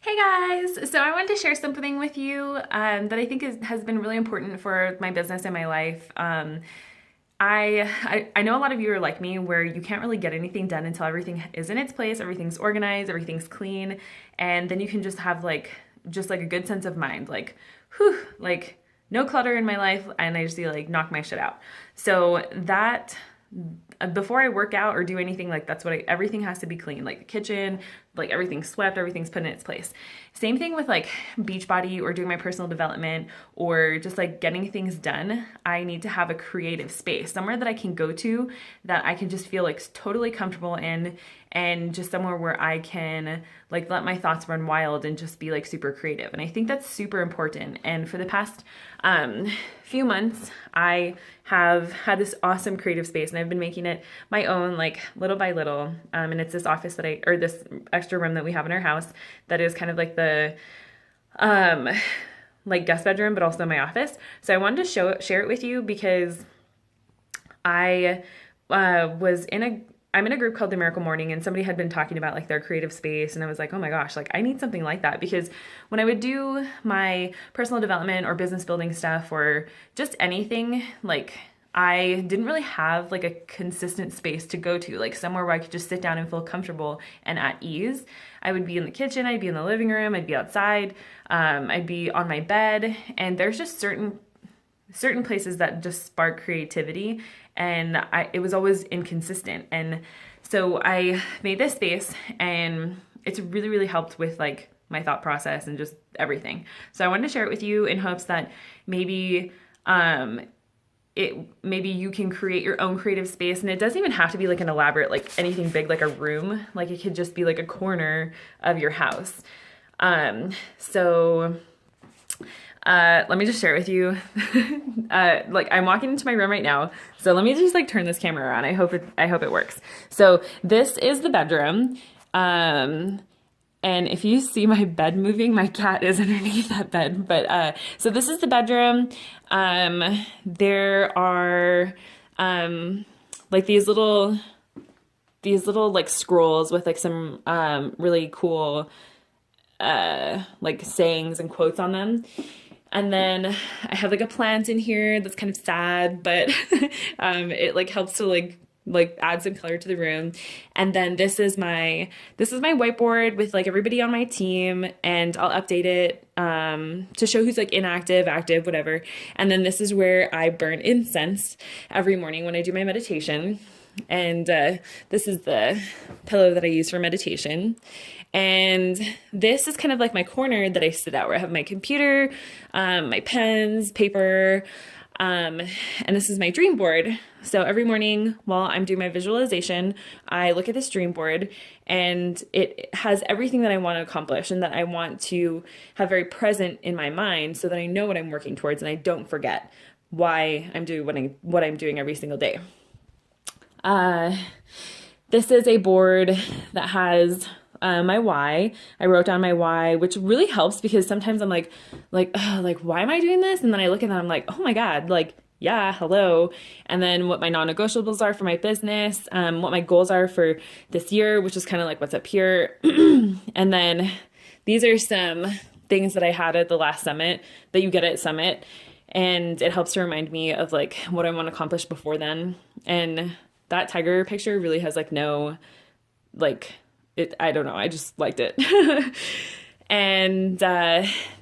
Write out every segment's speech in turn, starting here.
Hey guys! So I wanted to share something with you that I think has been really important for my business and my life. I know a lot of you are like me where you can't really get anything done until everything is in its place, everything's organized, everything's clean, and then you can just have just like a good sense of mind, like, whew, like no clutter in my life, and I just like knock my shit out. So that before I work out or do anything, like that's what everything has to be clean, like the kitchen, like everything's swept, everything's put in its place. Same thing with like Beachbody or doing my personal development or just like getting things done. I need to have a creative space, somewhere that I can go to that I can just feel like totally comfortable in, and just somewhere where I can like let my thoughts run wild and just be like super creative. And I think that's super important. And for the past few months, I have had this awesome creative space, and I've been making it my own, like little by little. And it's this office or this extra room that we have in our house that is kind of like the um, like guest bedroom, but also my office. So I wanted to share it with you because I was in a I'm in a group called The Miracle Morning, and somebody had been talking about like their creative space, and I was like, oh my gosh, like I need something like that, because when I would do my personal development or business building stuff or just anything, like I didn't really have like a consistent space to go to, like somewhere where I could just sit down and feel comfortable and at ease. I would be in the kitchen, I'd be in the living room, I'd be outside, I'd be on my bed, and there's just certain places that just spark creativity, and it was always inconsistent. And so I made this space, and it's really helped with like my thought process and just everything. So I wanted to share it with you in hopes that maybe maybe you can create your own creative space, and it doesn't even have to be like an elaborate, like anything big like a room. Like it could just be like a corner of your house. So let me just share it with you. Like I'm walking into my room right now. So let me just like turn this camera around. I hope it works. So this is the bedroom. And if you see my bed moving, my cat is underneath that bed. But so this is the bedroom. There are like these little like scrolls with like some really cool like sayings and quotes on them. And then I have like a plant in here that's kind of sad, but it like helps to like add some color to the room. And then this is my whiteboard with like everybody on my team, and I'll update it to show who's like inactive, active, whatever. And then this is where I burn incense every morning when I do my meditation. And this is the pillow that I use for meditation. And this is kind of like my corner that I sit at, where I have my computer, my pens, paper, and this is my dream board. So every morning while I'm doing my visualization, I look at this dream board, and it has everything that I want to accomplish and that I want to have very present in my mind, so that I know what I'm working towards and I don't forget why I'm doing what I'm doing every single day. This is a board that has my why. I wrote down my why, which really helps, because sometimes I'm like, why am I doing this? And then I look at that, I'm like, oh my God, like, yeah, hello. And then what my non-negotiables are for my business, what my goals are for this year, which is kind of like what's up here. And then these are some things that I had at the last summit that you get at Summit. And it helps to remind me of like what I want to accomplish before then. And that tiger picture really has like no, like, I don't know, I just liked it. And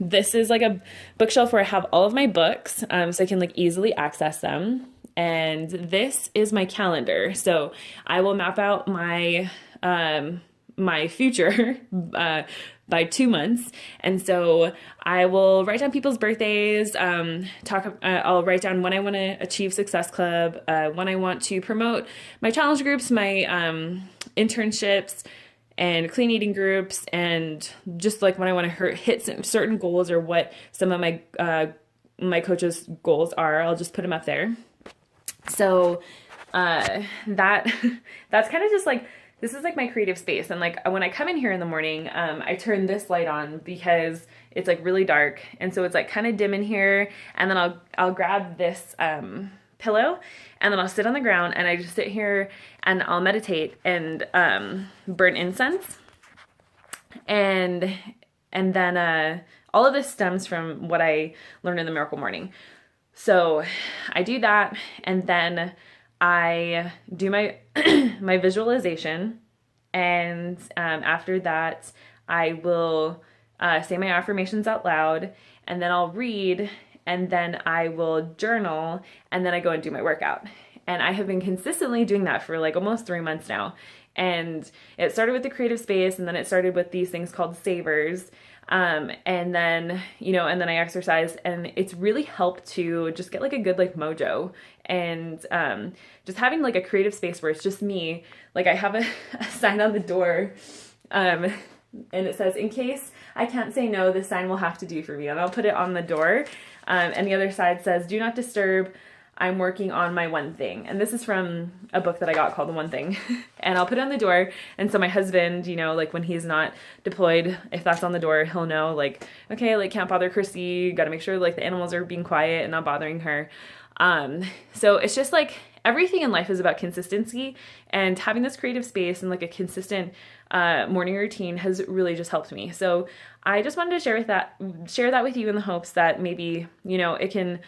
this is like a bookshelf where I have all of my books, so I can like easily access them. And this is my calendar. So I will map out my future by 2 months. And so I will write down people's birthdays, I'll write down when I want to achieve Success Club, when I want to promote my challenge groups, my internships, and clean eating groups, and just like when I want to hit some certain goals, or what some of my coaches' goals are, I'll just put them up there. So that's kind of just like, this is like my creative space. And like when I come in here in the morning, I turn this light on because it's like really dark, and so it's like kind of dim in here. And then I'll grab this pillow, and then I'll sit on the ground, and I just sit here and I'll meditate and burn incense. And And then all of this stems from what I learned in the Miracle Morning. So I do that, and then I do my my visualization, and after that, I will say my affirmations out loud, and then I'll read, and then I will journal, and then I go and do my workout. And I have been consistently doing that for like almost 3 months now. And it started with the creative space, and then it started with these things called savers. And then, and then I exercise, and it's really helped to just get like a good like mojo, and just having like a creative space where it's just me. Like I have a sign on the door, and it says, "In case I can't say no, this sign will have to do for me." And I'll put it on the door. And the other side says, "Do not disturb. I'm working on my one thing." And this is from a book that I got called The One Thing. And I'll put it on the door. And so my husband, like when he's not deployed, if that's on the door, he'll know like, okay, like can't bother Chrissy. Got to make sure like the animals are being quiet and not bothering her. So it's just like everything in life is about consistency, and having this creative space and like a consistent morning routine has really just helped me. So I just wanted to share that with you in the hopes that maybe, it can,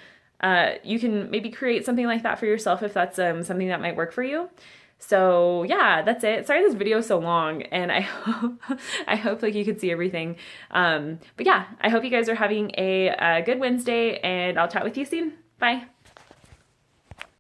you can maybe create something like that for yourself if that's something that might work for you. So yeah, that's it. Sorry this video is so long, and I hope like you could see everything. But yeah, I hope you guys are having a good Wednesday, and I'll chat with you soon. Bye.